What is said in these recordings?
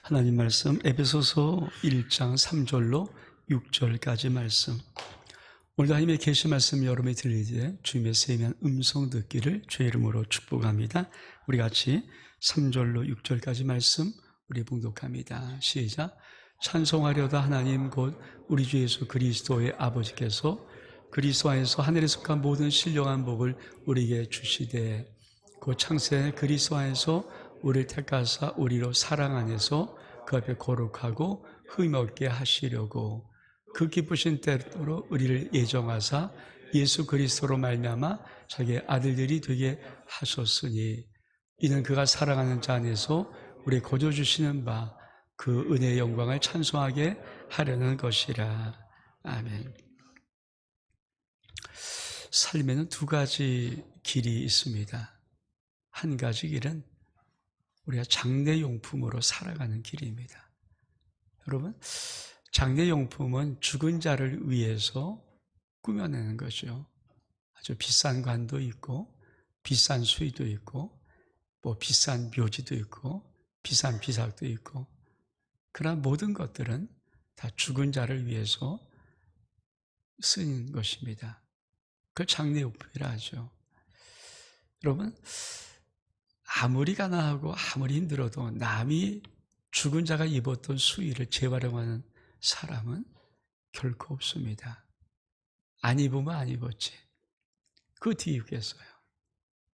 하나님 말씀 에베소서 1장 3절로 6절까지 말씀. 오늘도 하나님의 계시 말씀 여러분이 들리되 주님의 세미한 음성 듣기를 주의 이름으로 축복합니다. 우리 같이 3절로 6절까지 말씀 우리 봉독합니다. 시작. 찬송하려다 하나님 곧 우리 주 예수 그리스도의 아버지께서 그리스도 안에서 하늘에 속한 모든 신령한 복을 우리에게 주시되 그 창세의 그리스도 안에서 우리를 택하사 우리로 사랑 안에서 그 앞에 거룩하고 흠이 없게 하시려고 그 기쁘신 때로 우리를 예정하사 예수 그리스도로 말미암아 자기의 아들들이 되게 하셨으니 이는 그가 사랑하는 자 안에서 우리 거저 주시는 바 그 은혜의 영광을 찬송하게 하려는 것이라. 아멘. 삶에는 두 가지 길이 있습니다. 한 가지 길은 우리가 장례용품으로 살아가는 길입니다. 여러분, 장례용품은 죽은 자를 위해서 꾸며내는 거죠. 아주 비싼 관도 있고 비싼 수의도 있고 비싼 묘지도 있고 비싼 비삭도 있고, 그러나 모든 것들은 다 죽은 자를 위해서 쓰는 것입니다. 그걸 장례용품이라 하죠. 여러분, 아무리 가난하고 아무리 힘들어도 남이 죽은 자가 입었던 수의를 재활용하는 사람은 결코 없습니다. 안 입으면 안 입었지. 그 뒤에 입겠어요.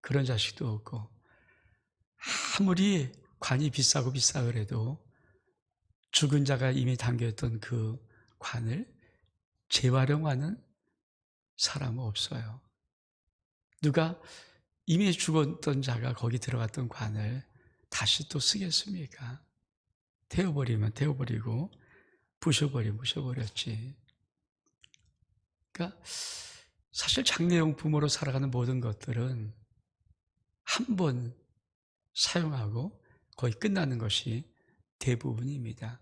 그런 자식도 없고, 아무리 관이 비싸고 그래도 죽은 자가 이미 담겨있던 그 관을 재활용하는 사람은 없어요. 누가 이미 죽었던 자가 거기 들어갔던 관을 다시 또 쓰겠습니까? 태워버리면 태워버리고 부셔버리면 부셔버렸지. 그러니까 사실 장례용품으로 살아가는 모든 것들은 한 번 사용하고 거의 끝나는 것이 대부분입니다.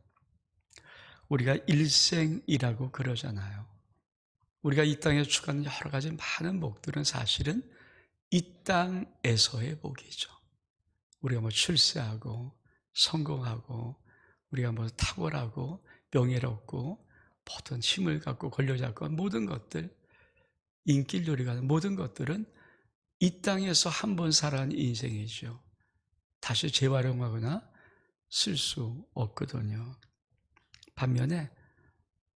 우리가 일생이라고 그러잖아요. 우리가 이 땅에 추구하는 여러 가지 많은 복들은 사실은 이 땅에서의 복이죠. 우리가 출세하고 성공하고 우리가 탁월하고 명예롭고 모든 힘을 갖고 권력 잡고 모든 것들, 인기를 누리는 모든 것들은 이 땅에서 한 번 살아가는 인생이죠. 다시 재활용하거나 쓸 수 없거든요. 반면에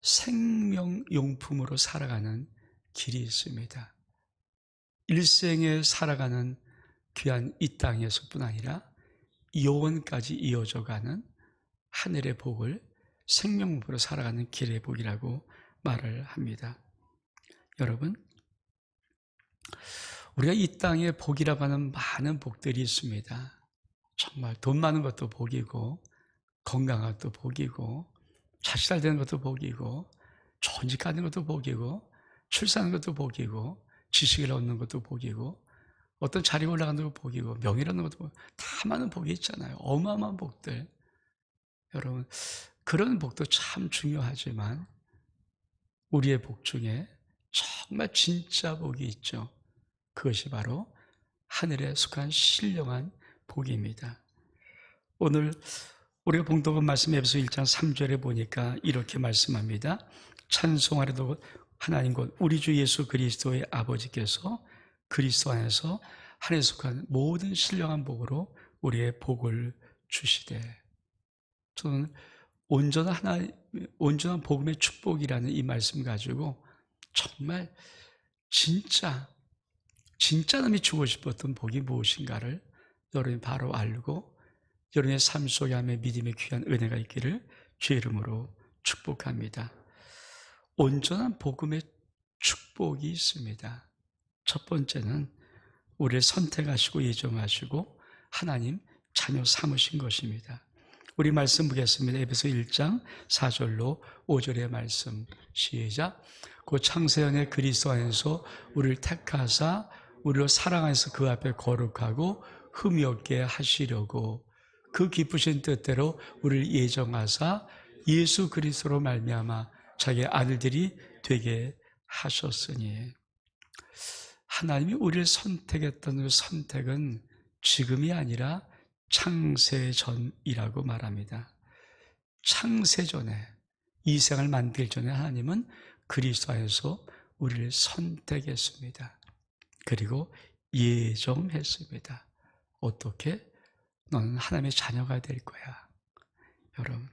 생명용품으로 살아가는 길이 있습니다. 일생에 살아가는 귀한 이 땅에서뿐 아니라 영원까지 이어져가는 하늘의 복을 생명으로 살아가는 길의 복이라고 말을 합니다. 여러분, 우리가 이 땅에 복이라고 하는 많은 복들이 있습니다. 정말 돈 많은 것도 복이고, 건강한 것도 복이고, 자식 잘 되는 것도 복이고, 좋은 집 가는 것도 복이고, 출산하는 것도 복이고, 지식을 얻는 것도 복이고, 어떤 자리에 올라가는 것도 복이고, 명예를 얻는 것도 복이고, 다 많은 복이 있잖아요. 어마어마한 복들. 여러분, 그런 복도 참 중요하지만 우리의 복 중에 정말 진짜 복이 있죠. 그것이 바로 하늘에 속한 신령한 복입니다. 오늘 우리가 봉독한 말씀 에베소 1장 3절에 보니까 이렇게 말씀합니다. 찬송하려도 하나님 곧 우리 주 예수 그리스도의 아버지께서 그리스도 안에서 하늘에 속한 모든 신령한 복으로 우리의 복을 주시되, 저는 온전한 복음의 축복이라는 이 말씀 가지고 정말 진짜 남이 주고 싶었던 복이 무엇인가를 여러분이 바로 알고 여러분의 삶 속에 함의 믿음의 귀한 은혜가 있기를 주의 이름으로 축복합니다. 온전한 복음의 축복이 있습니다. 첫 번째는 우리를 선택하시고 예정하시고 하나님 자녀 삼으신 것입니다. 우리 말씀 보겠습니다. 에베소 1장 4절로 5절의 말씀 시작. 그 창세전에 그리스도 안에서 우리를 택하사 우리로 사랑해서 그 앞에 거룩하고 흠이 없게 하시려고 그 기쁘신 뜻대로 우리를 예정하사 예수 그리스도로 말미암아 자기의 아들들이 되게 하셨으니, 하나님이 우리를 선택했던 그 선택은 지금이 아니라 창세전이라고 말합니다. 창세전에, 이 세상을 만들기 전에 하나님은 그리스도 안에서 우리를 선택했습니다. 그리고 예정했습니다. 어떻게? 너는 하나님의 자녀가 될 거야. 여러분,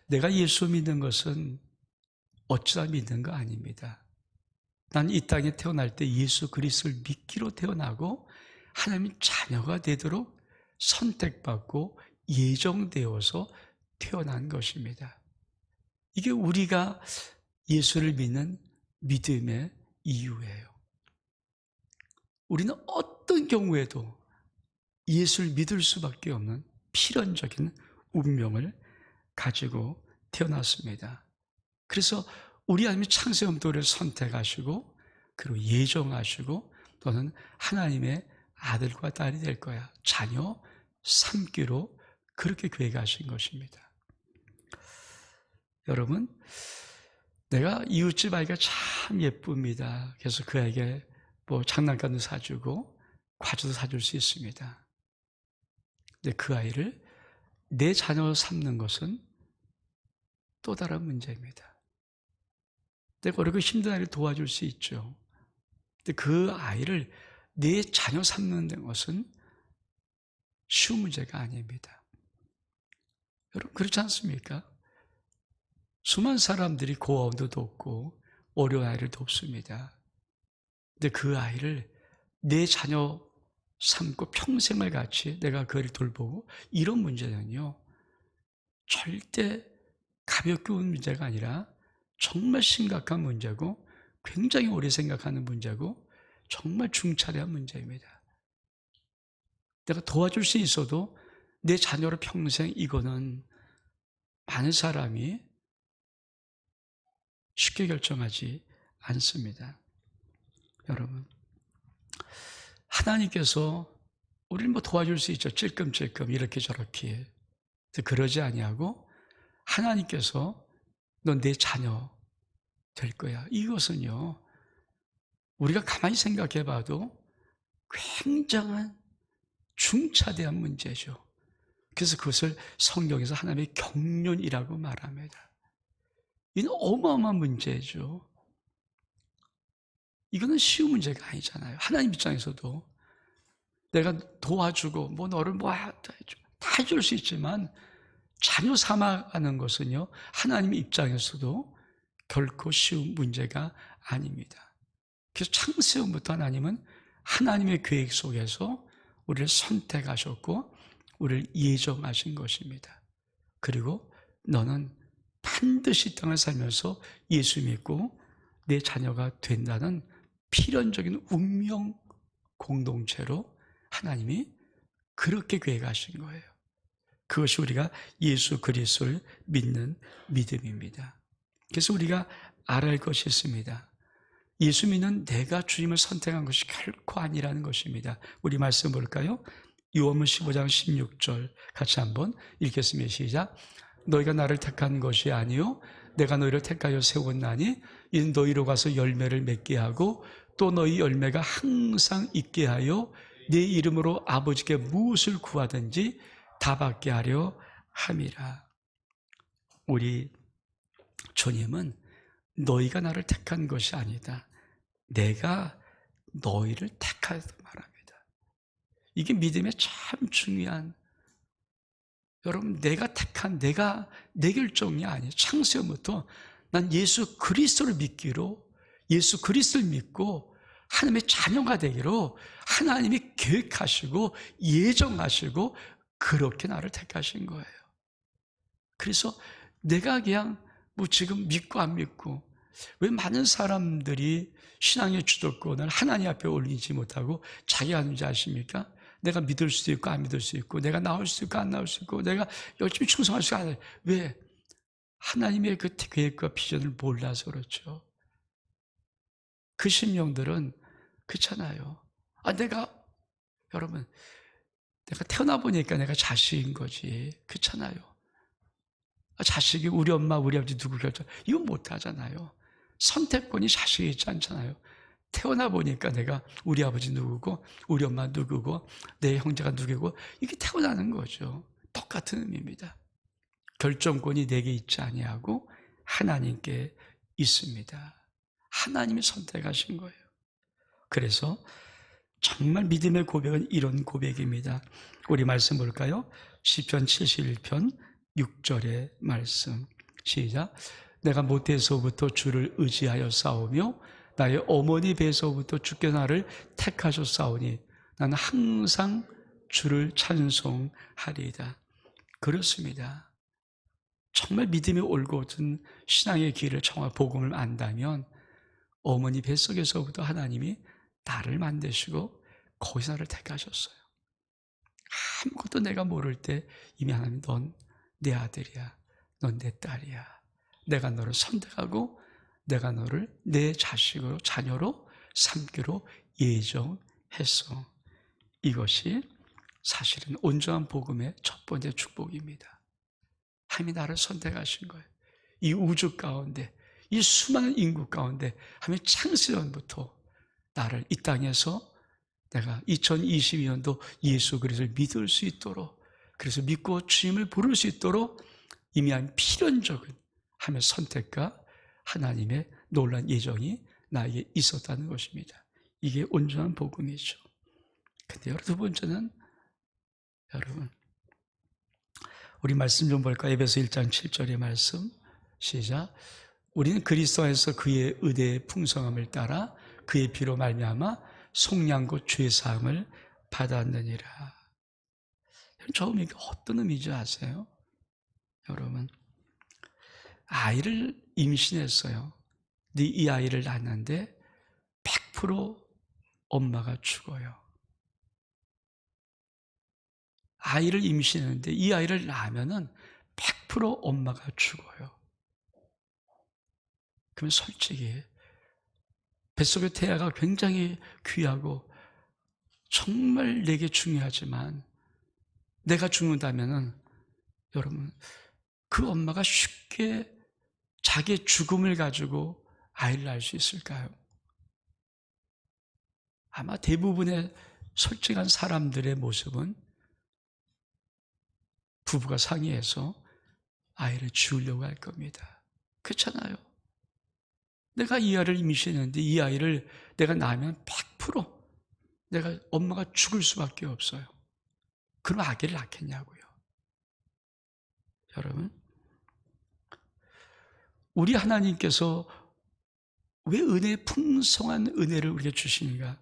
내가 예수 믿는 것은 어쩌다 믿는 거 아닙니다. 난 이 땅에 태어날 때 예수 그리스도를 믿기로 태어나고 하나님의 자녀가 되도록 선택받고 예정되어서 태어난 것입니다. 이게 우리가 예수를 믿는 믿음의 이유예요. 우리는 어떤 경우에도 예수를 믿을 수밖에 없는 필연적인 운명을 가지고 태어났습니다. 그래서 우리 하나님이 창세부터 우리를 선택하시고 그리고 예정하시고 너는 하나님의 아들과 딸이 될 거야. 자녀 삼기로 그렇게 계획하신 것입니다. 여러분, 내가 이웃집 아이가 참 예쁩니다. 그래서 그 아이에게 장난감도 사주고 과자도 사줄 수 있습니다. 근데 그 아이를 내 자녀로 삼는 것은 또 다른 문제입니다. 내가 어렵고 힘든 아이를 도와줄 수 있죠. 근데 그 아이를 내 자녀 삼는 것은 쉬운 문제가 아닙니다. 여러분, 그렇지 않습니까? 수많은 사람들이 고아원도 돕고 어려운 아이를 돕습니다. 근데 그 아이를 내 자녀 삼고 평생을 같이 내가 그 아이를 돌보고 이런 문제는요, 절대 가볍게 온 문제가 아니라 정말 심각한 문제고 굉장히 오래 생각하는 문제고 정말 중차대한 문제입니다. 내가 도와줄 수 있어도 내 자녀로 평생 이거는 많은 사람이 쉽게 결정하지 않습니다. 여러분, 하나님께서 우리를 도와줄 수 있죠. 찔끔찔끔 이렇게 저렇게. 그러지 아니하고 하나님께서 넌 내 자녀 될 거야. 이것은요, 우리가 가만히 생각해 봐도 굉장한 중차대한 문제죠. 그래서 그것을 성경에서 하나님의 경륜이라고 말합니다. 이는 어마어마한 문제죠. 이거는 쉬운 문제가 아니잖아요. 하나님 입장에서도 내가 도와주고 너를 다 해줄 수 있지만 자녀 삼아가는 것은요, 하나님 입장에서도 결코 쉬운 문제가 아닙니다. 그래서 창세전부터 하나님은 하나님의 계획 속에서 우리를 선택하셨고 우리를 예정하신 것입니다. 그리고 너는 반드시 땅을 살면서 예수 믿고 내 자녀가 된다는 필연적인 운명 공동체로 하나님이 그렇게 계획하신 거예요. 그것이 우리가 예수 그리스도를 믿는 믿음입니다. 그래서 우리가 알아야 할 것이 있습니다. 예수 믿는 내가 주님을 선택한 것이 결코 아니라는 것입니다. 우리 말씀 볼까요? 요한복음 15장 16절 같이 한번 읽겠습니다. 시작. 너희가 나를 택한 것이 아니요 내가 너희를 택하여 세웠나니 이는 너희로 가서 열매를 맺게 하고 또 너희 열매가 항상 있게 하여 내 이름으로 아버지께 무엇을 구하든지 다 받게 하려 함이라. 우리 주님은 너희가 나를 택한 것이 아니다. 내가 너희를 택하였다 말합니다. 이게 믿음의 참 중요한, 여러분, 내가 택한 내 결정이 아니에요. 창세부터 난 예수 그리스도를 믿기로, 예수 그리스도를 믿고 하나님의 자녀가 되기로 하나님이 계획하시고 예정하시고 그렇게 나를 택하신 거예요. 그래서 내가 그냥 지금 믿고 안 믿고, 왜 많은 사람들이 신앙의 주도권을 하나님 앞에 올리지 못하고 자기가 하는지 아십니까? 내가 믿을 수도 있고 안 믿을 수 있고, 내가 나올 수 있고 안 나올 수 있고, 내가 열심히 충성할 수 있고, 왜? 하나님의 그 계획과 비전을 몰라서 그렇죠. 그 심령들은 그렇잖아요. 여러분, 내가 태어나 보니까 내가 자식인 거지. 그렇잖아요. 자식이 우리 엄마, 우리 아버지 누구 결정, 이건 못 하잖아요. 선택권이 자식이 있지 않잖아요. 태어나 보니까 내가 우리 아버지 누구고, 우리 엄마 누구고, 내 형제가 누구고, 이게 태어나는 거죠. 똑같은 의미입니다. 결정권이 내게 있지 아니하고 하나님께 있습니다. 하나님이 선택하신 거예요. 그래서 정말 믿음의 고백은 이런 고백입니다. 우리 말씀 볼까요? 시편 71편 6절의 말씀. 시작. 내가 모태에서부터 주를 의지하여 싸우며 나의 어머니 배에서부터 주께 나를 택하셨사오니 나는 항상 주를 찬송하리이다. 그렇습니다. 정말 믿음이 올곧은 신앙의 길을 정말 복음을 안다면 어머니 뱃속에서부터 하나님이 나를 만드시고 거기서 나를 택하셨어요. 아무것도 내가 모를 때 이미 하나님 넌 내 아들이야. 넌 내 딸이야. 내가 너를 선택하고 내가 너를 내 자식으로 자녀로 삼기로 예정했어. 이것이 사실은 온전한 복음의 첫 번째 축복입니다. 하나님이 나를 선택하신 거예요. 이 우주 가운데 이 수많은 인구 가운데 하나님이 창세전부터 나를 이 땅에서 내가 2022년도 예수 그리스도를 믿을 수 있도록 그래서 믿고 주님을 부를 수 있도록 이미 한 필연적인 하나님의 선택과 하나님의 놀라운 예정이 나에게 있었다는 것입니다. 이게 온전한 복음이죠. 근데 두 번째는 여러분 우리 말씀 좀 볼까요? 에베소 1장 7절의 말씀 시작. 우리는 그리스도 안에서 그의 의대의 풍성함을 따라 그의 피로 말미암아 속량과 죄사함을 받았느니라. 처음 이게 어떤 의미인지 아세요? 여러분 아이를 임신했어요. 근데 이 아이를 낳았는데 100% 엄마가 죽어요. 아이를 임신했는데 이 아이를 낳으면은 100% 엄마가 죽어요. 그러면 솔직히 뱃속의 태아가 굉장히 귀하고 정말 내게 중요하지만 내가 죽는다면은 여러분 그 엄마가 쉽게 자기의 죽음을 가지고 아이를 낳을 수 있을까요? 아마 대부분의 솔직한 사람들의 모습은 부부가 상의해서 아이를 지우려고 할 겁니다. 그렇잖아요. 내가 이 아이를 임신했는데 이 아이를 내가 낳으면 100% 내가 엄마가 죽을 수밖에 없어요. 그럼 아기를 낳겠냐고요. 여러분 우리 하나님께서 왜 은혜의 풍성한 은혜를 우리에게 주시는가?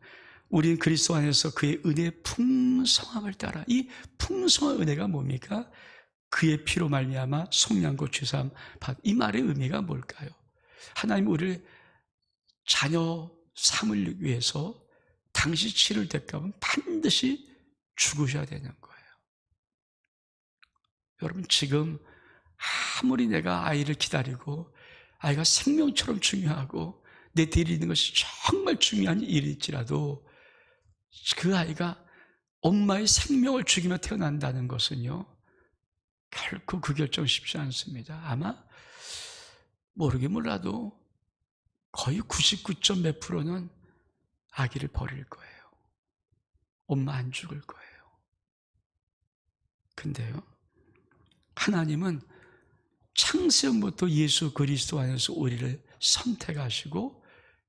우리는 그리스도 안에서 그의 은혜의 풍성함을 따라 이 풍성한 은혜가 뭡니까? 그의 피로 말미암아 속량과 죄사함 받. 이 말의 의미가 뭘까요? 하나님 우리를 자녀 삼을 위해서 당시 치를 대가는 반드시 죽으셔야 되는 거예요. 여러분 지금 아무리 내가 아이를 기다리고 아이가 생명처럼 중요하고 내 뒤에 있는 것이 정말 중요한 일일지라도 그 아이가 엄마의 생명을 죽이며 태어난다는 것은요 결코 그 결정 쉽지 않습니다. 아마 모르긴 몰라도 거의 99점 몇 프로는 아기를 버릴 거예요. 엄마 안 죽을 거예요. 근데요 하나님은 창세전부터 예수 그리스도 안에서 우리를 선택하시고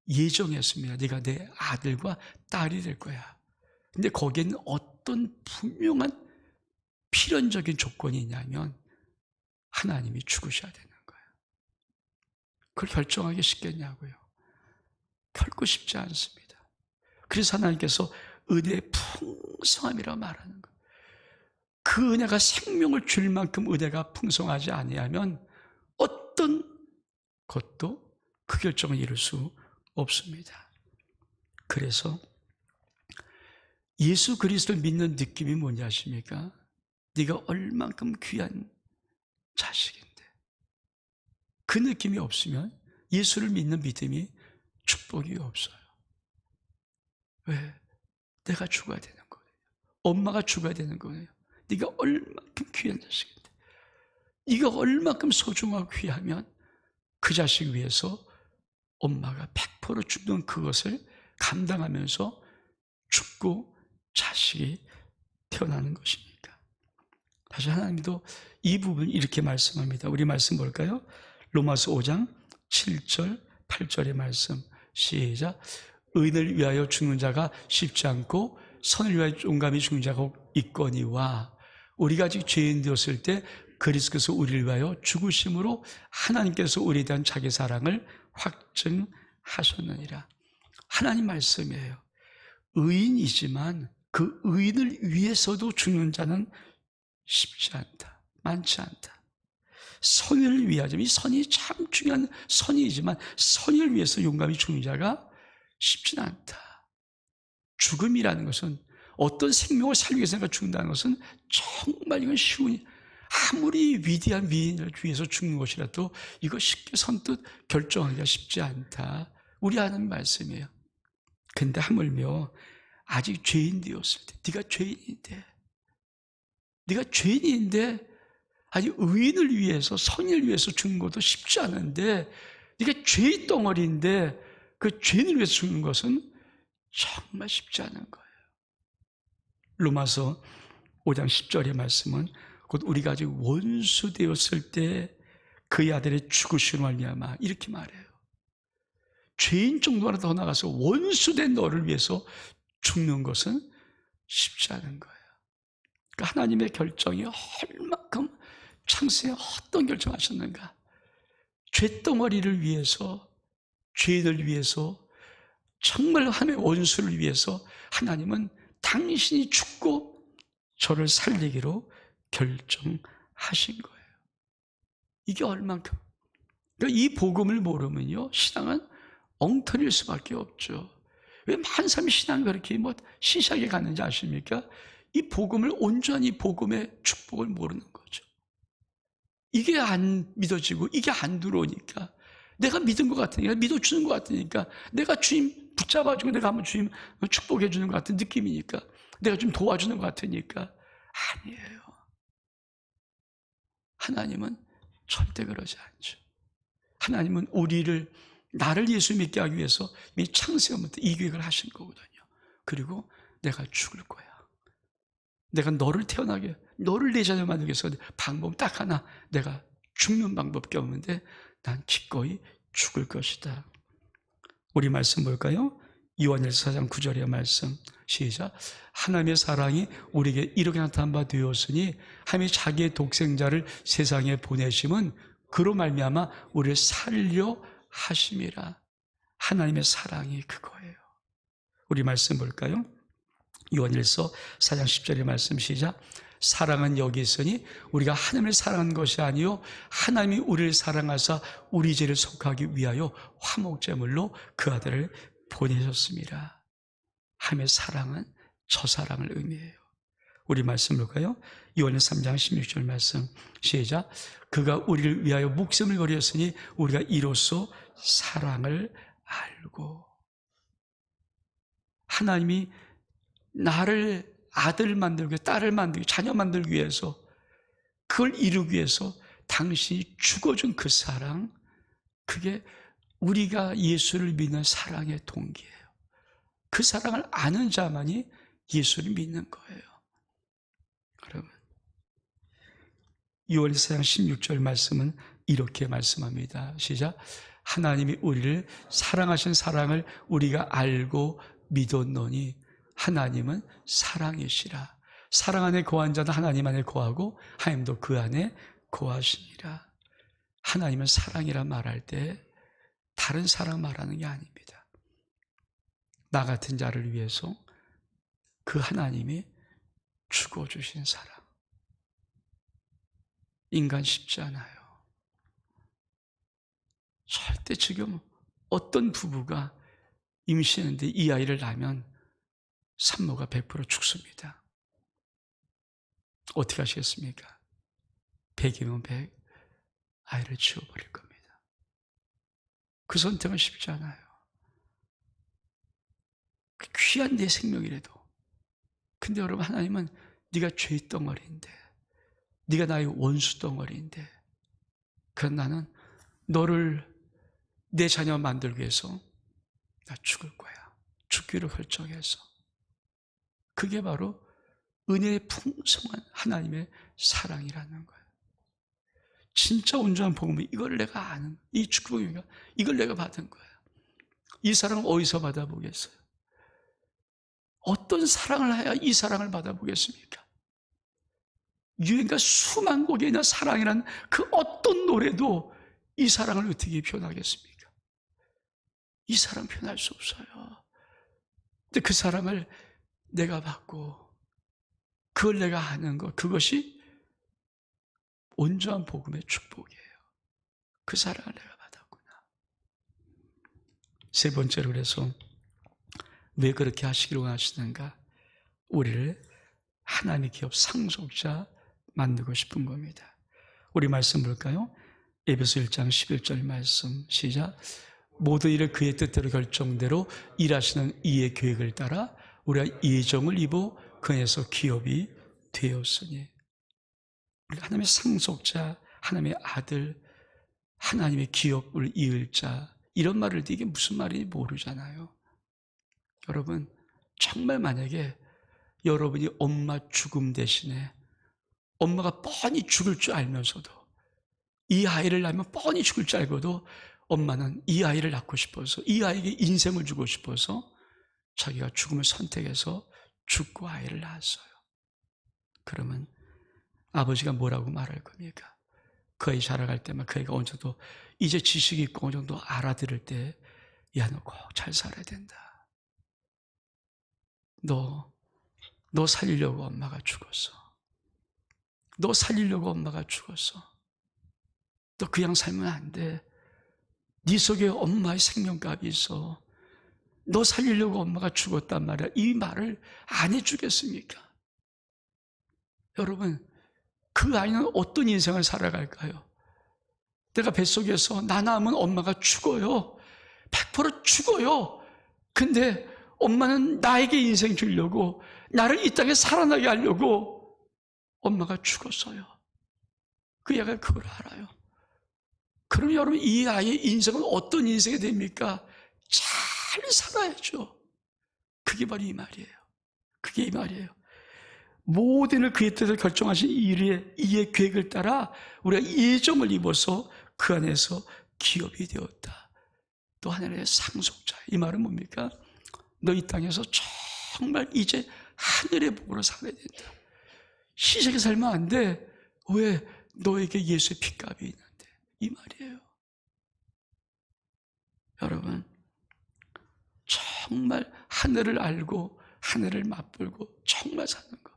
예정했습니다. 네가 내 아들과 딸이 될 거야. 근데 거기에는 어떤 분명한 필연적인 조건이 있냐면 하나님이 죽으셔야 되는 거예요. 그걸 결정하기 쉽겠냐고요. 결코 쉽지 않습니다. 그래서 하나님께서 은혜의 풍성함이라고 말하는 거예요. 그 은혜가 생명을 줄 만큼 은혜가 풍성하지 아니하면 어떤 것도 그 결정을 이룰 수 없습니다. 그래서 예수 그리스도를 믿는 느낌이 뭔지 아십니까? 네가 얼만큼 귀한 자식인데 그 느낌이 없으면 예수를 믿는 믿음이 축복이 없어요. 왜? 내가 죽어야 되는 거예요. 엄마가 죽어야 되는 거예요. 네가 얼만큼 귀한 자식인데 네가 얼만큼 소중하고 귀하면 그 자식 위해서 엄마가 100% 죽는 그것을 감당하면서 죽고 자식이 태어나는 것입니까? 다시 하나님도 이 부분 이렇게 말씀합니다. 우리 말씀 볼까요? 로마서 5장 7절 8절의 말씀 시작. 의인을 위하여 죽는 자가 쉽지 않고 선을 위하여 용감히 죽는 자가 있거니와 우리가 아직 죄인 되었을 때 그리스도께서 우리를 위하여 죽으심으로 하나님께서 우리에 대한 자기 사랑을 확증하셨느니라. 하나님 말씀이에요. 의인이지만 그 의인을 위해서도 죽는 자는 쉽지 않다. 많지 않다. 선을 위하여, 이 선이 참 중요한 선이지만 선을 위해서 용감히 죽는 자가 쉽지는 않다. 죽음이라는 것은 어떤 생명을 살기 위해서 죽는다는 것은 정말 이건 쉬운, 아무리 위대한 미인을 위해서 죽는 것이라도 이거 쉽게 선뜻 결정하기가 쉽지 않다. 우리 하나님 말씀이에요. 근데 하물며 아직 죄인 되었을 때, 네가 죄인인데 아니 의인을 위해서 선을 위해서 죽는 것도 쉽지 않은데 네가 죄의 덩어리인데 그 죄인을 위해서 죽는 것은 정말 쉽지 않은 거예요. 로마서 5장 10절의 말씀은 곧 우리가 아직 원수 되었을 때 그의 아들의 죽으심으로 말미암아 이렇게 말해요. 죄인 정도나 더 나가서 원수된 너를 위해서 죽는 것은 쉽지 않은 거예요. 그러니까 하나님의 결정이 얼마큼 창세에 어떤 결정하셨는가. 죄덩어리를 위해서, 죄인을 위해서, 정말 하나님의 원수를 위해서 하나님은 당신이 죽고 저를 살리기로 결정하신 거예요. 이게 얼만큼. 그러니까 이 복음을 모르면요, 신앙은 엉터리일 수밖에 없죠. 왜 많은 사람이 신앙을 그렇게 시시하게 가는지 아십니까? 이 복음을 온전히 복음의 축복을 모르는 거죠. 이게 안 믿어지고 이게 안 들어오니까 내가 믿은 것 같으니까 믿어주는 것 같으니까 내가 주님 붙잡아주고 내가 한번 주님 축복해 주는 것 같은 느낌이니까 내가 좀 도와주는 것 같으니까 아니에요. 하나님은 절대 그러지 않죠. 하나님은 나를 예수 믿게 하기 위해서 이미 창세부터 이 계획을 하신 거거든요. 그리고 내가 죽을 거야. 내가 너를 내 자녀 만들기 위해서 방법 딱 하나, 내가 죽는 방법밖에 없는데 난 기꺼이 죽을 것이다. 우리 말씀 볼까요? 요한일서 4장 9절의 말씀 시작. 하나님의 사랑이 우리에게 이렇게 나타난 바 되었으니 하나님이 자기의 독생자를 세상에 보내심은 그로 말미암아 우리를 살려 하심이라. 하나님의 사랑이 그거예요. 우리 말씀 볼까요? 요한일서 4장 10절의 말씀 시작. 사랑은 여기 있으니 우리가 하나님을 사랑한 것이 아니요 하나님이 우리를 사랑하사 우리 죄를 속하기 위하여 화목제물로 그 아들을 보내셨습니다. 하나님의 사랑은 저 사랑을 의미해요. 우리 말씀 볼까요? 요한일서 3장 16절 말씀 시작. 그가 우리를 위하여 목숨을 버렸으니 우리가 이로써 사랑을 알고. 하나님이 나를 아들 만들고 딸을 만들고 자녀 만들기 위해서 그걸 이루기 위해서 당신이 죽어준 그 사랑, 그게 우리가 예수를 믿는 사랑의 동기예요. 그 사랑을 아는 자만이 예수를 믿는 거예요. 여러분, 요한일서 4장 16절 말씀은 이렇게 말씀합니다. 시작. 하나님이 우리를 사랑하신 사랑을 우리가 알고 믿었노니 하나님은 사랑이시라. 사랑 안에 거한 자는 하나님 안에 거하고 하나님도 그 안에 거하시니라. 하나님은 사랑이라 말할 때 다른 사랑 말하는 게 아닙니다. 나 같은 자를 위해서 그 하나님이 죽어주신 사랑. 인간 쉽지 않아요. 절대 지금 어떤 부부가 임신했는데 이 아이를 낳으면 산모가 100% 죽습니다. 어떻게 하시겠습니까? 100이면 100 아이를 지워버릴 겁니다. 그 선택은 쉽지 않아요. 귀한 내 생명이라도. 근데 여러분, 하나님은 네가 죄의 덩어리인데, 네가 나의 원수 덩어리인데, 그럼 나는 너를 내 자녀 만들기 위해서 나 죽을 거야. 죽기로 결정해서. 그게 바로 은혜의 풍성한 하나님의 사랑이라는 거예요. 진짜 온전한 복음은 이걸 내가 아는, 이 축복이니까 이걸 내가 받은 거예요. 이 사랑을 어디서 받아보겠어요? 어떤 사랑을 해야 이 사랑을 받아보겠습니까? 유행가 수만 곡에 있는 사랑이란 그 어떤 노래도 이 사랑을 어떻게 표현하겠습니까? 이 사랑 표현할 수 없어요. 근데 그 사랑을 내가 받고 그걸 내가 아는 것, 그것이 온전한 복음의 축복이에요. 그 사랑을 내가 받았구나. 세 번째로, 그래서 왜 그렇게 하시기를 원하시는가? 우리를 하나님의 기업 상속자 만들고 싶은 겁니다. 우리 말씀 볼까요? 에베소 1장 11절 말씀 시작. 모든 일을 그의 뜻대로 결정대로 일하시는 이의 계획을 따라 우리가 예정을 입어 그 안에서 기업이 되었으니. 하나님의 상속자, 하나님의 아들, 하나님의 기업을 이을 자, 이런 말을 이게 무슨 말인지 모르잖아요. 여러분, 정말 만약에 여러분이 엄마 죽음 대신에 엄마가 뻔히 죽을 줄 알면서도, 이 아이를 낳으면 뻔히 죽을 줄 알고도 엄마는 이 아이를 낳고 싶어서, 이 아이에게 인생을 주고 싶어서 자기가 죽음을 선택해서 죽고 아이를 낳았어요. 그러면 아버지가 뭐라고 말할 겁니까? 그 아이 자라갈 때만 그 아이가 어느 정도 이제 지식이 있고 어느 정도 알아들을 때, 야, 너 꼭 잘 살아야 된다. 너 살리려고 엄마가 죽었어. 너 살리려고 엄마가 죽었어. 너 그냥 살면 안 돼. 네 속에 엄마의 생명값이 있어. 너 살리려고 엄마가 죽었단 말이야. 이 말을 안 해주겠습니까? 여러분, 그 아이는 어떤 인생을 살아갈까요? 내가 뱃속에서 나 낳으면 엄마가 죽어요. 100% 죽어요. 근데 엄마는 나에게 인생 주려고, 나를 이 땅에 살아나게 하려고 엄마가 죽었어요. 그 애가 그걸 알아요. 그럼 여러분, 이 아이의 인생은 어떤 인생이 됩니까? 잘 살아야죠. 그게 바로 이 말이에요. 그게 이 말이에요. 모든 을 그의 뜻을 결정하신 이의 계획을 따라 우리가 예정을 입어서 그 안에서 기업이 되었다. 또 하나님의 상속자. 이 말은 뭡니까? 너 이 땅에서 정말 이제 하늘의 복으로 살아야 된다. 희생에 살면 안 돼. 왜? 너에게 예수의 핏값이 있는데. 이 말이에요. 여러분, 정말 하늘을 알고 하늘을 맛보고 정말 사는 것.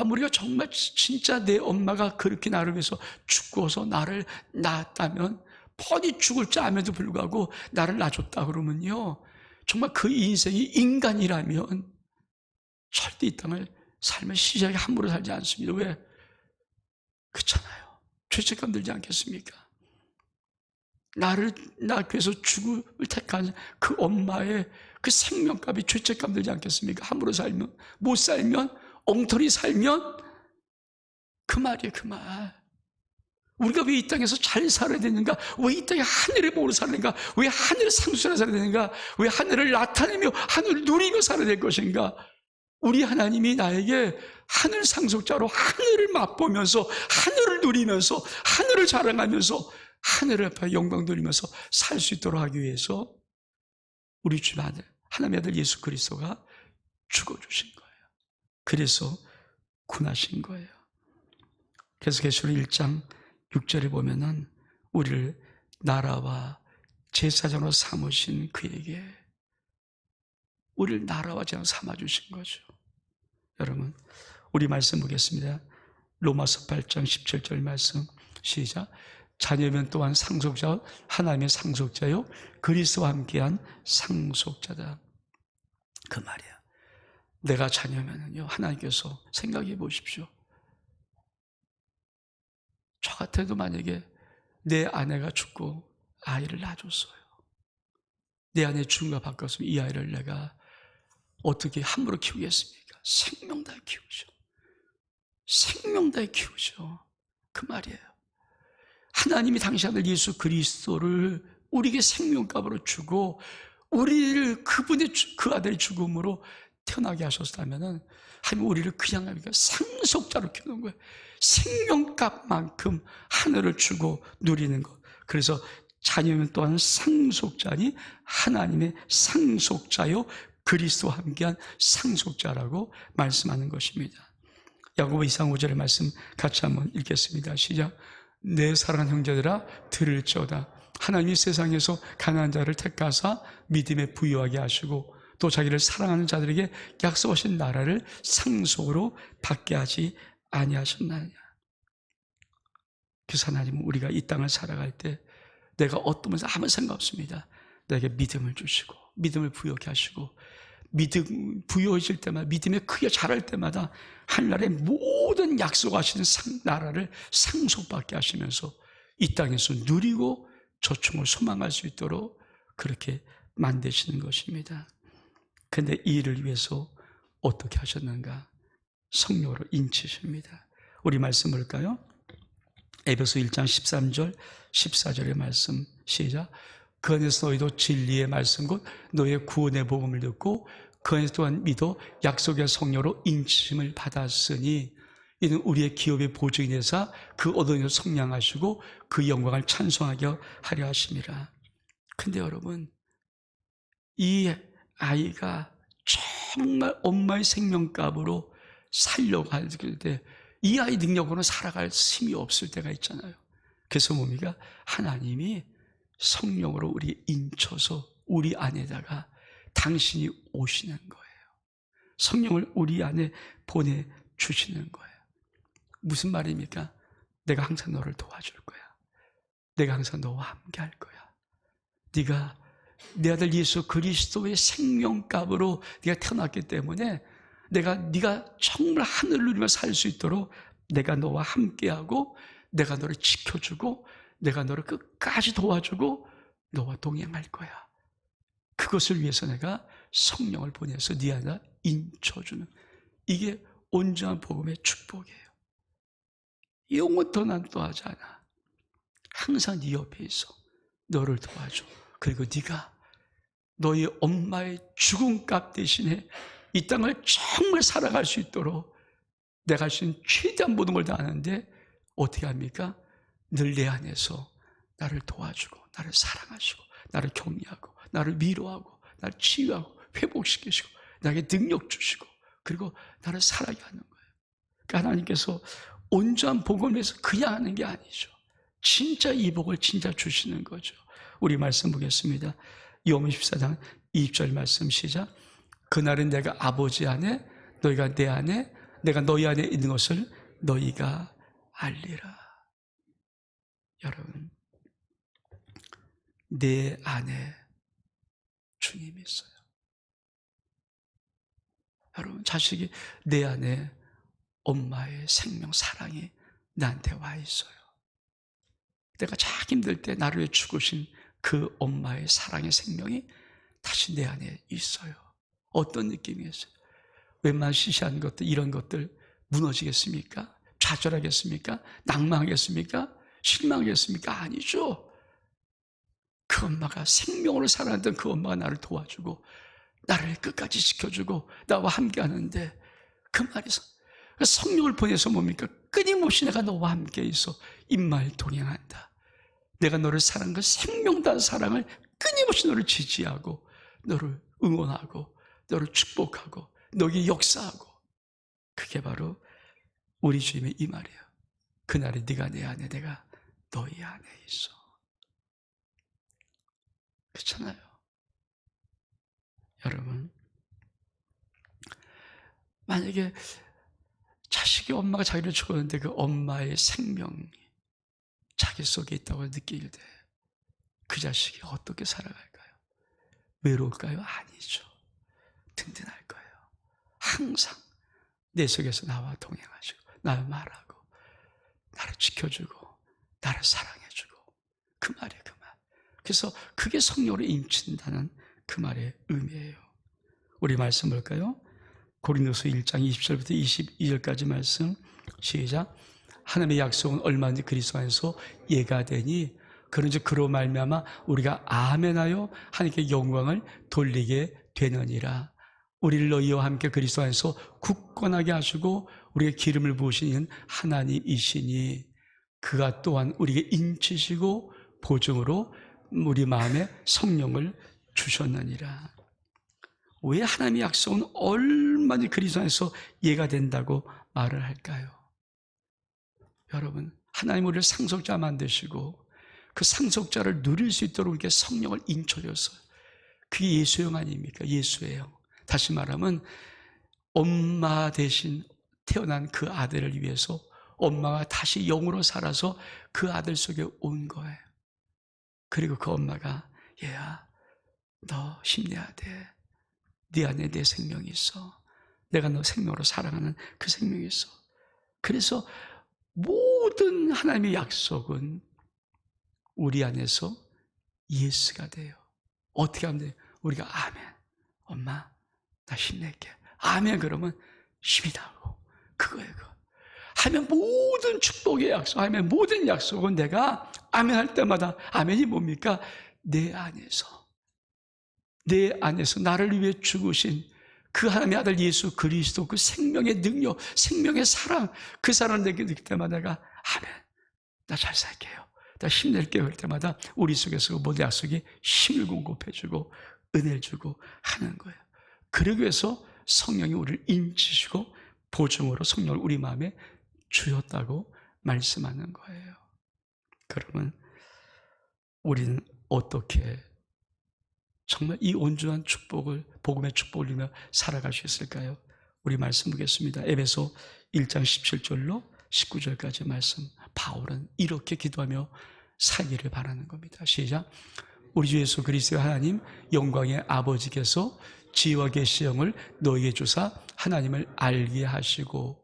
우리가 정말 진짜 내 엄마가 그렇게 나를 위해서 죽고서 나를 낳았다면, 뻔히 죽을 줄 알면도 불구하고 나를 낳아줬다 그러면요, 정말 그 인생이 인간이라면 절대 이 땅을 삶을 시작에 함부로 살지 않습니다. 왜? 그렇잖아요. 죄책감 들지 않겠습니까? 나를 낳기 위해서 죽음을 택한 그 엄마의 그 생명값이 죄책감 들지 않겠습니까? 함부로 살면, 못 살면, 엉터리 살면, 그 말이에요, 그 말. 우리가 왜 이 땅에서 잘 살아야 되는가? 왜 이 땅에 하늘의 복으로 살아야 되는가? 왜 하늘의 상속자로 살아야 되는가? 왜 하늘을 나타내며 하늘을 누리며 살아야 될 것인가? 우리 하나님이 나에게 하늘 상속자로 하늘을 맛보면서, 하늘을 누리면서, 하늘을 자랑하면서, 하늘 앞에 영광 돌리면서 살 수 있도록 하기 위해서 우리 주 아들, 하나님의 아들 예수 그리스도가 죽어주신 거예요. 그래서 군하신 거예요. 그래서 계시록 1장 6절에 보면은 우리를 나라와 제사장으로 삼으신 그에게 우리를 나라와 제사장으로 삼아주신 거죠. 여러분, 우리 말씀 보겠습니다. 로마서 8장 17절 말씀 시작. 자녀면 또한 상속자, 하나님의 상속자요 그리스도와 함께한 상속자다. 그 말이야. 내가 자녀면은요, 하나님께서 생각해 보십시오. 저 같아도 만약에 내 아내가 죽고 아이를 낳아줬어요. 내 아내 죽음과 바꿨으면 이 아이를 내가 어떻게 함부로 키우겠습니까? 생명 다해 키우죠. 생명 다해 키우죠. 그 말이에요. 하나님이 당시 아들 예수 그리스도를 우리에게 생명값으로 주고 우리를 그분의 그 아들의 죽음으로 태어나게 하셨다면은 하나님 우리를 그냥 상속자로 키우는 거예요. 생명값만큼 하늘을 주고 누리는 것. 그래서 자녀면 또한 상속자니 하나님의 상속자요 그리스도와 함께한 상속자라고 말씀하는 것입니다. 야고보 2장 5절의 말씀 같이 한번 읽겠습니다. 시작. 내 사랑하는 형제들아 들을지어다. 하나님이 세상에서 가난한 자를 택하사 믿음에 부유하게 하시고 또 자기를 사랑하는 자들에게 약속하신 나라를 상속으로 받게 하지 아니하셨나냐. 그래서 하나님은 우리가 이 땅을 살아갈 때 내가 어떠면서 아무 생각 없습니다. 내게 믿음을 주시고 믿음을 부여하게 하시고 믿음 부여해질 때마다 믿음의 크게 자랄 때마다 하늘나라의 모든 약속하시는 나라를 상속받게 하시면서 이 땅에서 누리고 저충을 소망할 수 있도록 그렇게 만드시는 것입니다. 그런데 이 일을 위해서 어떻게 하셨는가? 성령으로 인치십니다. 우리 말씀 볼까요? 에베소 1장 13절 14절의 말씀 시작. 그 안에서 너희도 진리의 말씀 곧 너희의 구원의 복음을 듣고 그 안에서 또한 믿어 약속의 성령으로 인치심을 받았으니 이는 우리의 기업의 보증이 되사 그 얻은 것을 성량하시고 그 영광을 찬송하게 하려 하심이라. 근데 여러분 이 아이가 정말 엄마의 생명값으로 살려고 할 때 이 아이 능력으로는 살아갈 힘이 없을 때가 있잖아요. 그래서 뭡니까? 하나님이 성령으로 우리 인쳐서 우리 안에다가 당신이 오시는 거예요. 성령을 우리 안에 보내주시는 거예요. 무슨 말입니까? 내가 항상 너를 도와줄 거야. 내가 항상 너와 함께 할 거야. 네가 내 아들 예수 그리스도의 생명값으로 네가 태어났기 때문에 네가 정말 하늘을 누리며 살 수 있도록 내가 너와 함께하고 내가 너를 지켜주고 내가 너를 끝까지 도와주고 너와 동행할 거야. 그것을 위해서 내가 성령을 보내서 네 안에 인쳐주는 이게 온전한 복음의 축복이에요. 영원토 난 또 하지 않아. 항상 네 옆에 있어. 너를 도와줘. 그리고 네가 너희 엄마의 죽음값 대신에 이 땅을 정말 살아갈 수 있도록 내가 할 수 있는 최대한 모든 걸 다 하는데 어떻게 합니까? 늘 내 안에서 나를 도와주고 나를 사랑하시고 나를 격려하고 나를 위로하고 나를 치유하고 회복시키시고 나에게 능력 주시고 그리고 나를 살아게 하는 거예요. 그러니까 하나님께서 온전한 복음을 위해서 그냥 하는 게 아니죠. 진짜 이 복을 진짜 주시는 거죠. 우리 말씀 보겠습니다. 요한 14장 20절 말씀 시작. 그날은 내가 아버지 안에 너희가 내 안에 내가 너희 안에 있는 것을 너희가 알리라. 여러분 내 안에 주님이 있어요. 여러분 자식이 내 안에 엄마의 생명 사랑이 나한테 와 있어요. 내가 참 힘들 때 나를 위해 죽으신 그 엄마의 사랑의 생명이 다시 내 안에 있어요. 어떤 느낌이겠어요? 웬만한 시시한 것들 이런 것들 무너지겠습니까? 좌절하겠습니까? 낭망하겠습니까? 실망하겠습니까? 아니죠. 그 엄마가 생명으로 살아났던 그 엄마가 나를 도와주고 나를 끝까지 지켜주고 나와 함께 하는데 그 말에서 성령을 보내서 뭡니까? 끊임없이 내가 너와 함께 있어 임마에 동행한다. 내가 너를 사랑한 그 생명다한 사랑을 끊임없이 너를 지지하고 너를 응원하고 너를 축복하고 너에게 역사하고 그게 바로 우리 주님의 이 말이에요. 그날에 네가 내 안에 내가 너희 안에 있어. 그렇잖아요. 여러분 만약에 자식이 엄마가 자기를 죽었는데 그 엄마의 생명이 자기 속에 있다고 느낄 때 그 자식이 어떻게 살아갈까요? 외로울까요? 아니죠. 든든할 거예요. 항상 내 속에서 나와 동행하시고 나와 말하고 나를 지켜주고 나를 사랑해주고 그 말이에요. 그 말. 그래서 그게 성령으로 인친다는 그 말의 의미예요. 우리 말씀 볼까요? 고린도서 1장 20절부터 22절까지 말씀 시작. 하나님의 약속은 얼마든지 그리스도 안에서 예가 되니 그런즉 그로 말미암아 우리가 아멘하여 하나님께 영광을 돌리게 되느니라. 우리를 너희와 함께 그리스도 안에서 굳건하게 하시고 우리에게 기름을 부으시는 하나님이시니 그가 또한 우리에게 인치시고 보증으로 우리 마음에 성령을 주셨느니라. 왜 하나님의 약속은 얼마나 그리스도 안에서 이해가 된다고 말을 할까요? 여러분, 하나님 우리를 상속자 만드시고 그 상속자를 누릴 수 있도록 이렇게 성령을 인쳐줬어요. 그게 예수의 영 아닙니까? 예수의 영. 다시 말하면 엄마 대신 태어난 그 아들을 위해서 엄마가 다시 영으로 살아서 그 아들 속에 온 거예요. 그리고 그 엄마가 얘야, 너 힘내야 돼. 네 안에 내 생명이 있어. 내가 너 생명으로 사랑하는 그 생명이 있어. 그래서 모든 하나님의 약속은 우리 안에서 예스가 돼요. 어떻게 하면 돼요? 우리가 아멘. 엄마, 나 힘낼게. 아멘 그러면 힘이 나고. 그거예요. 그거. 하면 모든 축복의 약속, 하면 모든 약속은 내가 아멘 할 때마다 아멘이 뭡니까? 내 안에서 나를 위해 죽으신 그 하나님의 아들 예수 그리스도 그 생명의 능력, 생명의 사랑, 그 사랑을 느낄 때마다 내가 아멘, 나 잘 살게요. 나 힘낼게요. 그럴 때마다 우리 속에서 모든 약속이 힘을 공급해주고 은혜를 주고 하는 거예요. 그러기 위해서 성령이 우리를 인치시고 보증으로 성령을 우리 마음에 주셨다고 말씀하는 거예요. 그러면 우리는 어떻게 정말 이 온전한 축복을, 복음의 축복을 누리며 살아갈 수 있을까요? 우리 말씀 보겠습니다. 에베소 1장 17절로 19절까지 말씀. 바울은 이렇게 기도하며 살기를 바라는 겁니다. 시작. 우리 주 예수 그리스도의 하나님 영광의 아버지께서 지혜와 계시의 영을 너희에게 주사 하나님을 알게 하시고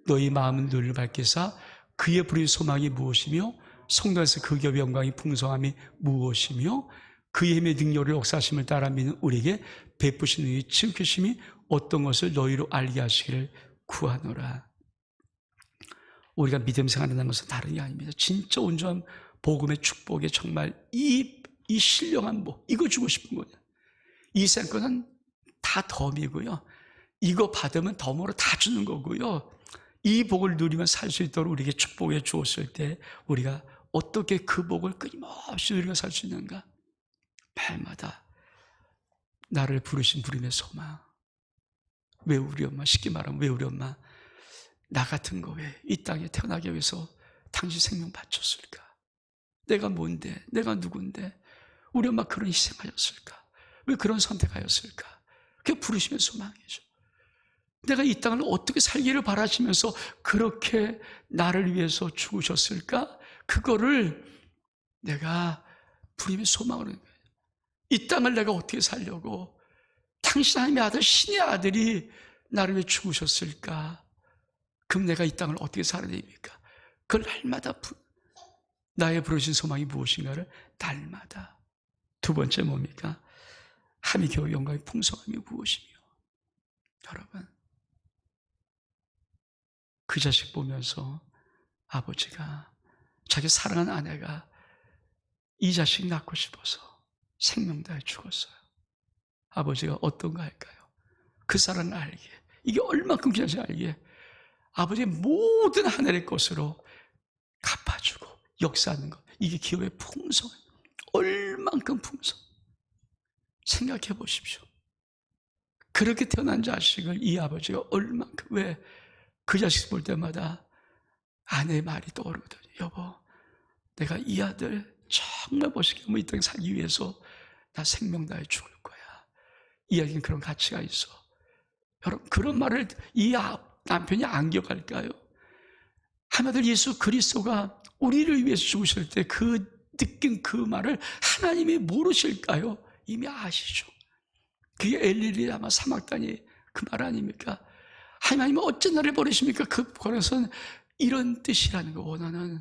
너희 마음은 늘 밝히사 그의 부르신 소망이 무엇이며 성도에서 그 기업의 영광이 풍성함이 무엇이며 그의 힘의 능력을 역사하심을 따라 믿는 우리에게 베푸시는 이 지극히심이 어떤 것을 너희로 알게 하시기를 구하노라. 우리가 믿음 생활한다는 것은 다른 게 아닙니다. 진짜 온전한 복음의 축복에 정말 이 신령한 복, 이거 주고 싶은 거예요. 이 생각은 다 덤이고요. 이거 받으면 덤으로 다 주는 거고요. 이 복을 누리면 살 수 있도록 우리에게 축복해 주었을 때 우리가 어떻게 그 복을 끊임없이 누리며 살 수 있는가? 날마다 나를 부르신 부름의 소망. 왜 우리 엄마, 쉽게 말하면 왜 우리 엄마 나 같은 거 왜 이 땅에 태어나기 위해서 당신 생명 바쳤을까? 내가 뭔데? 내가 누군데? 우리 엄마 그런 희생하였을까? 왜 그런 선택하였을까? 그게 부르심의 소망이죠. 내가 이 땅을 어떻게 살기를 바라시면서 그렇게 나를 위해서 죽으셨을까? 그거를 내가 부르심의 소망으로 하는 거예요. 이 땅을 내가 어떻게 살려고 당신 하나님의 아들 신의 아들이 나를 위해 죽으셨을까? 그럼 내가 이 땅을 어떻게 살아야 됩니까? 그걸 날마다 나의 부르신 소망이 무엇인가를 날마다. 두 번째 뭡니까? 함이 겨우 영광의 풍성함이 무엇이며. 여러분 그 자식 보면서 아버지가 자기 사랑하는 아내가 이 자식 낳고 싶어서 생명 다해 죽었어요. 아버지가 어떤가 할까요? 그 사랑을 알기에, 이게 얼마큼 귀한지 알기에 아버지의 모든 하늘의 것으로 갚아주고 역사하는 것, 이게 기업의 풍성, 얼만큼 풍성. 생각해 보십시오. 그렇게 태어난 자식을 이 아버지가 얼만큼, 왜 그 자식 볼 때마다 아내의 말이 떠오르거든요. 여보, 내가 이 아들 정말 멋있게 이 땅에 살기 위해서 나 생명 다해 죽는 거야. 이야기는 그런 가치가 있어. 여러분 그런 말을 이 남편이 안 기억할까요? 하나님 예수 그리스도가 우리를 위해서 죽으실 때 그 느낀 그 말을 하나님이 모르실까요? 이미 아시죠. 그게 엘리리 아마 사막단이 그 말 아닙니까? 하나님은 어째 나를 버리십니까? 그 번역은 이런 뜻이라는 거. 원하는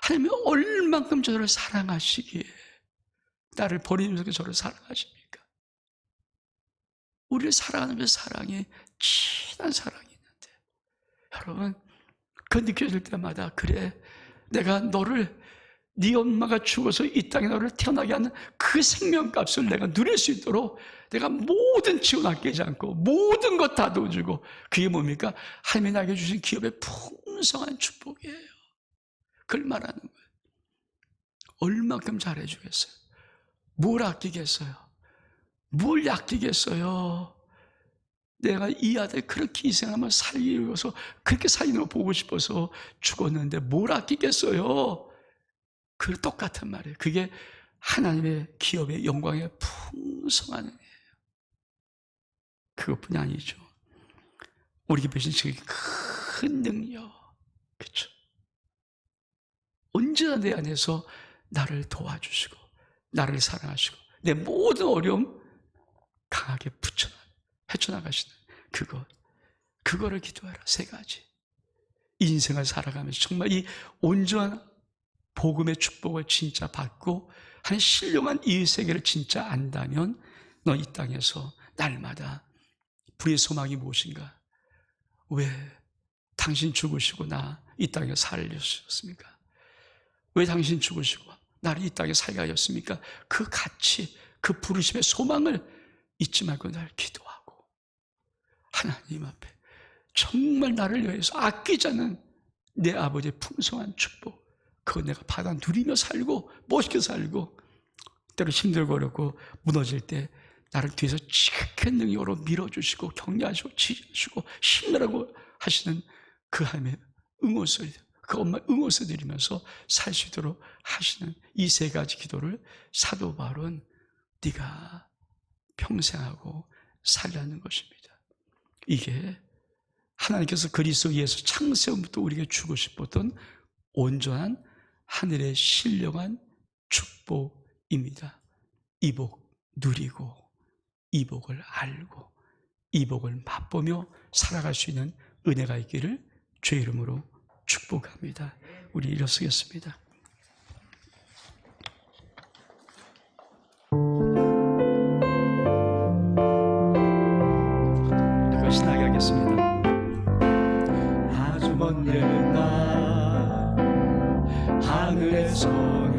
하나님이 얼만큼 저를 사랑하시기에 나를 버리면서 저를 사랑하십니까? 우리를 사랑하는 그 사랑이 진한 사랑이 있는데, 여러분 그 느껴질 때마다 그래, 내가 너를 네 엄마가 죽어서 이 땅에 너를 태어나게 하는 그 생명값을 내가 누릴 수 있도록 내가 모든 지원 아끼지 않고 모든 것 다 도와주고, 그게 뭡니까? 하나님이 나에게 주신 기업의 풍성한 축복이에요. 그걸 말하는 거예요. 얼마큼 잘해주겠어요? 뭘 아끼겠어요? 뭘 아끼겠어요? 내가 이 아들 그렇게 희생하면 살기 위해서 그렇게 살리는 거 보고 싶어서 죽었는데 뭘 아끼겠어요? 그 똑같은 말이에요. 그게 하나님의 기업의 영광의 풍성한 은혜예요. 그것뿐이 아니죠. 우리에게 주신 큰 능력, 그렇죠? 언제나 내 안에서 나를 도와주시고 나를 사랑하시고 내 모든 어려움 강하게 헤쳐나가시는 그거를 기도해라. 3가지. 인생을 살아가면서 정말 이 온전한 복음의 축복을 진짜 받고 한 신령한 이 세계를 진짜 안다면 너 이 땅에서 날마다 불의 소망이 무엇인가? 왜 당신 죽으시고 나 이 땅에 살려주셨습니까? 왜 당신 죽으시고 나를 이 땅에 살게 하셨습니까? 그 가치, 그 부르심의 소망을 잊지 말고 날 기도하고 하나님 앞에 정말 나를 위해서 아끼지 않는 내 아버지의 풍성한 축복, 그거 내가 받아 누리며 살고 멋있게 살고, 때로 힘들고 어렵고 무너질 때 나를 뒤에서 지극한 능력으로 밀어주시고 격려하시고 지지하시고 힘내라고 하시는 그 하나님의 응원소리, 그 엄마의 응원소 드리면서 살 수 있도록 하시는 이 3가지 기도를 사도 바울은 네가 평생 하고 살라는 것입니다. 이게 하나님께서 그리스도 예수 창세부터 우리에게 주고 싶었던 온전한 하늘의 신령한 축복입니다. 이 복 누리고 이 복을 알고 이 복을 맛보며 살아갈 수 있는 은혜가 있기를 주의 이름으로 축복합니다. 우리 일어서겠습니다. 신나게 하겠습니다. 아주 먼 옛날 하늘에서는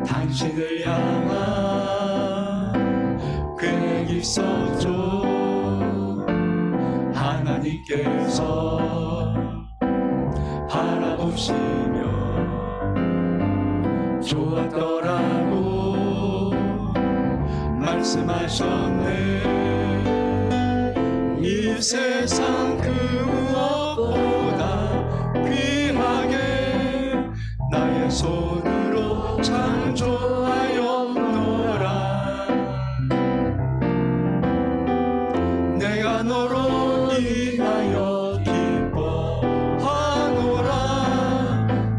당신을 향한 계획이 있었죠. 하나님께서 바라보시며 좋았더라고 말씀하셨네. 이 세상 그 무엇보다 귀하게 나의 손으로 창조하였노라. 내가 너로 인하여 기뻐하노라.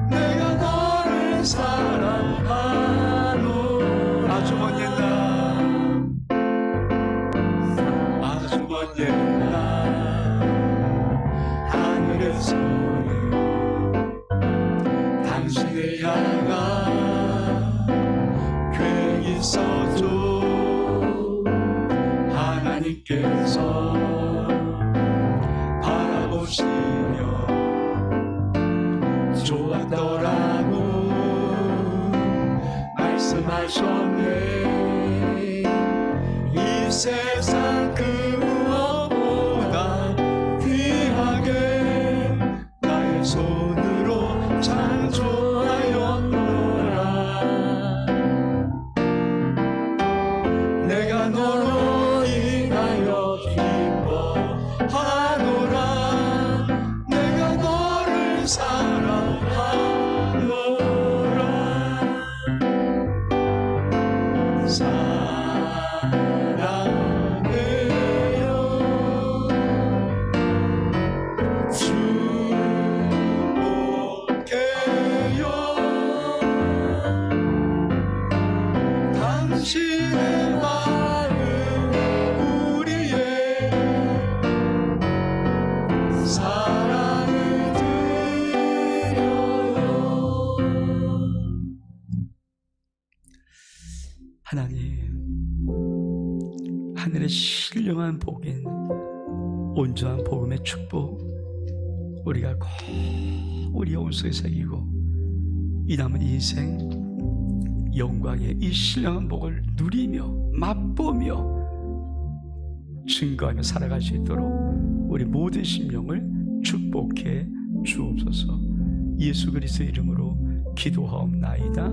내가 너를 사랑하노라. 아주 먼 옛날 하늘에서는 당신을 향한 계획이 있었죠. 하나님께서 바라보시며 좋았더라고 말씀하셨네. 이 세상 그 무엇보다 귀하게 나의 손으로 창조하였노라. 내가 너로 인하여 기뻐하노라. 내가 너를 사랑하노라. 당신의 마음 우리의 사랑을 드려요. 하나님, 하늘의 신령한 복인 온전한 복음의 축복 우리가 꼭 우리 영혼 속에 새기고 이 남은 인생 영광의 이 신령한 복을 누리며 맛보며 증거하며 살아갈 수 있도록 우리 모든 심령을 축복해 주옵소서. 예수 그리스도 이름으로 기도하옵나이다.